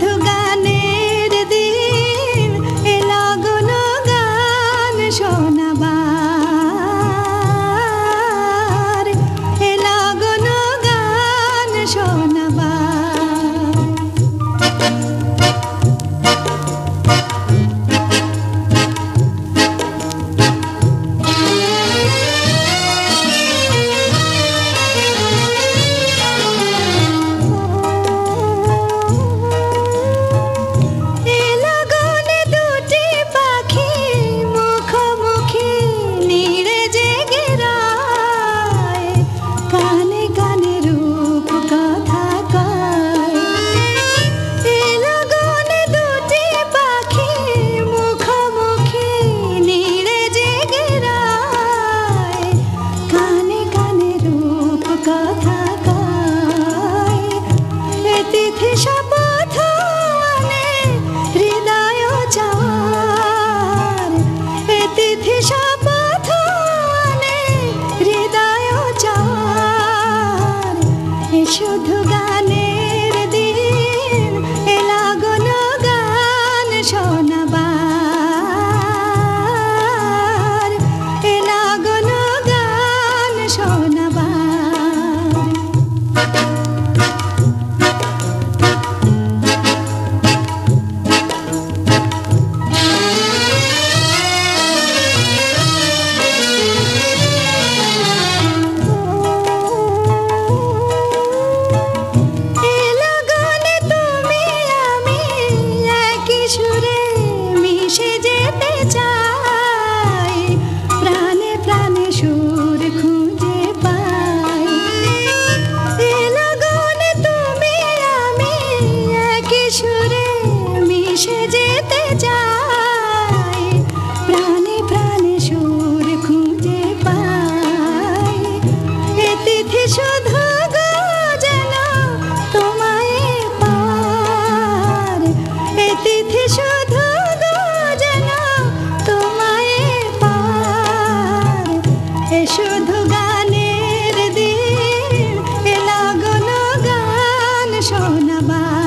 শুধু গানের দিন, এ লগন গান শোনাবার, এ লগন গান শোনাবার। শুধু গানের দিন, এ লগন গান শোনাবার, এ লগন গান শোনাবার। সুরে মিশে যেতে চাই, প্রাণে প্রাণে সুর খুঁজে পাই। এ লগনে তুমি আমি একই সুরে মিশে যেতে চাই, প্রাণে প্রাণে সুর খুঁজে পাই। এ তিথি শুধু যেন তোমায় পার, এ তিথি শুধু যেন তোমায় পার। এ শুধু গানের দিন, এ লগন গান শোনাবার।